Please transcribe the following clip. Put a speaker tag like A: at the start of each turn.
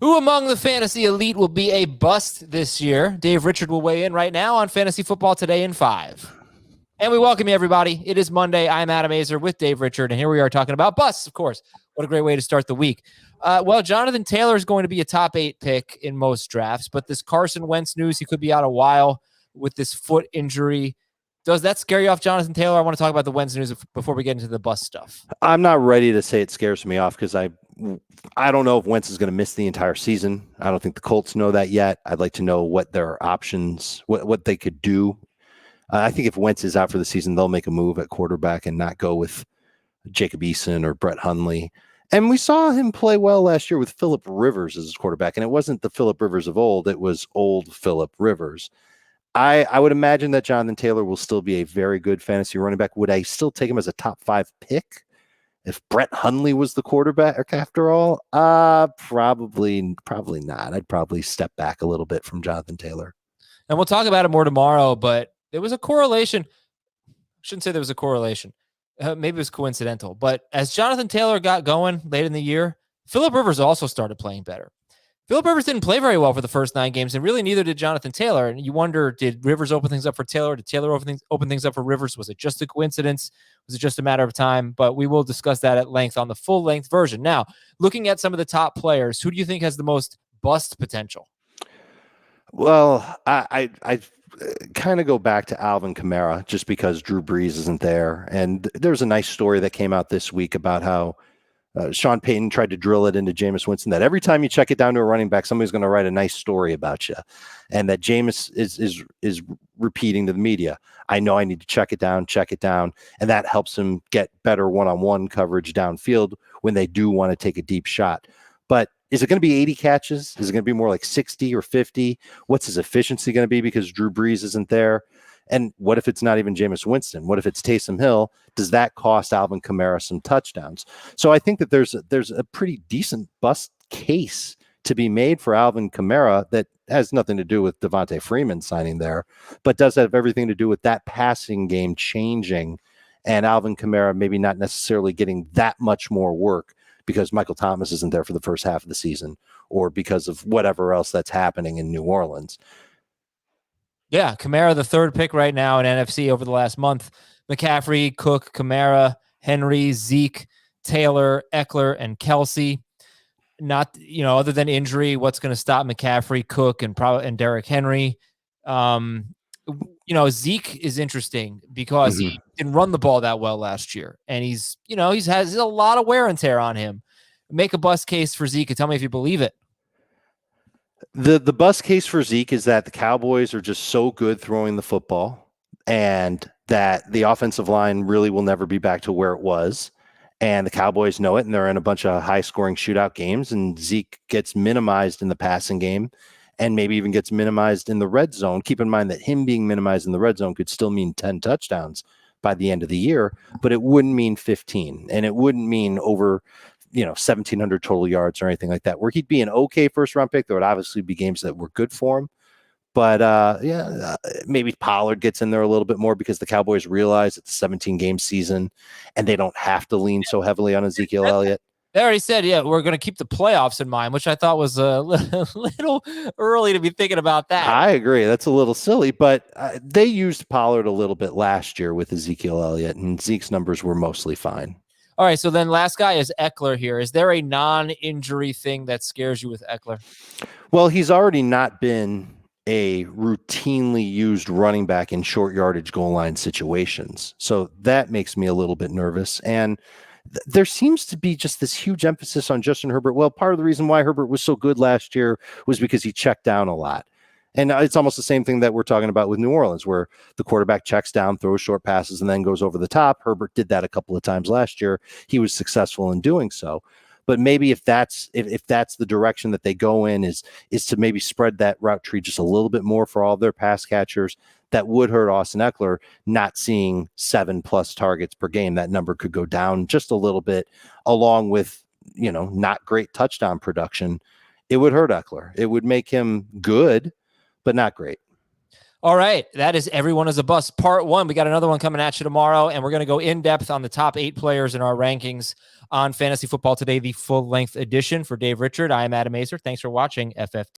A: Who among the fantasy elite will be a bust this year? Dave Richard will weigh in right now on Fantasy Football Today in 5. And we welcome you, everybody. It is Monday. I'm Adam Azer with Dave Richard, and here we are talking about busts, of course. What a great way to start the week. Well, Jonathan Taylor is going to be a top 8 pick in most drafts, but this Carson Wentz news, he could be out a while with this foot injury. Does that scare you off, Jonathan Taylor? I want to talk about the Wentz news before we get into the bust stuff.
B: I'm not ready to say it scares me off because I don't know if Wentz is going to miss the entire season. I don't think the Colts know that yet. I'd like to know what their options, what they could do. I think if Wentz is out for the season, they'll make a move at quarterback and not go with Jacob Eason or Brett Hundley. And we saw him play well last year with Phillip Rivers as his quarterback, and it wasn't the Phillip Rivers of old. It was old Phillip Rivers. I would imagine that Jonathan Taylor will still be a very good fantasy running back. Would I still take him as a top 5 pick if Brett Hundley was the quarterback after all? Probably not. I'd probably step back a little bit from Jonathan Taylor.
A: And we'll talk about it more tomorrow, but there was a correlation. I shouldn't say there was a correlation. Maybe it was coincidental. But as Jonathan Taylor got going late in the year, Phillip Rivers also started playing better. Phillip Rivers didn't play very well for the first 9 games, and really neither did Jonathan Taylor. And you wonder, did Rivers open things up for Taylor? Did Taylor open things up for Rivers? Was it just a coincidence? Was it just a matter of time? But we will discuss that at length on the full-length version. Now, looking at some of the top players, who do you think has the most bust potential?
B: Well, I kind of go back to Alvin Kamara just because Drew Brees isn't there. And there's a nice story that came out this week about how Sean Payton tried to drill it into Jameis Winston that every time you check it down to a running back, somebody's going to write a nice story about you. And that Jameis is repeating to the media, I know I need to check it down. And that helps him get better one-on-one coverage downfield when they do want to take a deep shot. But is it going to be 80 catches? Is it going to be more like 60 or 50? What's his efficiency going to be because Drew Brees isn't there? And what if it's not even Jameis Winston? What if it's Taysom Hill? Does that cost Alvin Kamara some touchdowns? So I think that there's a pretty decent bust case to be made for Alvin Kamara that has nothing to do with Devontae Freeman signing there, but does have everything to do with that passing game changing and Alvin Kamara maybe not necessarily getting that much more work because Michael Thomas isn't there for the first half of the season or because of whatever else that's happening in New Orleans.
A: Yeah, Kamara, the 3rd pick right now in NFC over the last month. McCaffrey, Cook, Kamara, Henry, Zeke, Taylor, Ekeler, and Kelsey. Not, other than injury, what's going to stop McCaffrey, Cook, and Derrick Henry? Zeke is interesting because he didn't run the ball that well last year, and he's has a lot of wear and tear on him. Make a bust case for Zeke and tell me if you believe it.
B: The bust case for Zeke is that the Cowboys are just so good throwing the football and that the offensive line really will never be back to where it was. And the Cowboys know it, and they're in a bunch of high-scoring shootout games, and Zeke gets minimized in the passing game and maybe even gets minimized in the red zone. Keep in mind that him being minimized in the red zone could still mean 10 touchdowns by the end of the year, but it wouldn't mean 15, and it wouldn't mean over 1,700 total yards or anything like that, where he'd be an okay first-round pick. There would obviously be games that were good for him. But maybe Pollard gets in there a little bit more because the Cowboys realize it's a 17-game season and they don't have to lean so heavily on Ezekiel Elliott.
A: They already said, we're going to keep the playoffs in mind, which I thought was a little early to be thinking about that.
B: I agree. That's a little silly, but they used Pollard a little bit last year with Ezekiel Elliott, and Zeke's numbers were mostly fine.
A: All right, so then last guy is Ekeler here. Is there a non-injury thing that scares you with Ekeler?
B: Well, he's already not been a routinely used running back in short yardage goal line situations. So that makes me a little bit nervous. And there seems to be just this huge emphasis on Justin Herbert. Well, part of the reason why Herbert was so good last year was because he checked down a lot. And it's almost the same thing that we're talking about with New Orleans, where the quarterback checks down, throws short passes, and then goes over the top. Herbert did that a couple of times last year. He was successful in doing so. But maybe if that's the direction that they go in is to maybe spread that route tree just a little bit more for all of their pass catchers, that would hurt Austin Ekeler not seeing 7+ targets per game. That number could go down just a little bit, along with not great touchdown production. It would hurt Ekeler. It would make him good, but not great.
A: All right. That is Everyone is a Bust Part 1. We got another one coming at you tomorrow, and we're going to go in depth on the top 8 players in our rankings on Fantasy Football Today, the full length edition. For Dave Richard, I am Adam Azer. Thanks for watching FFT.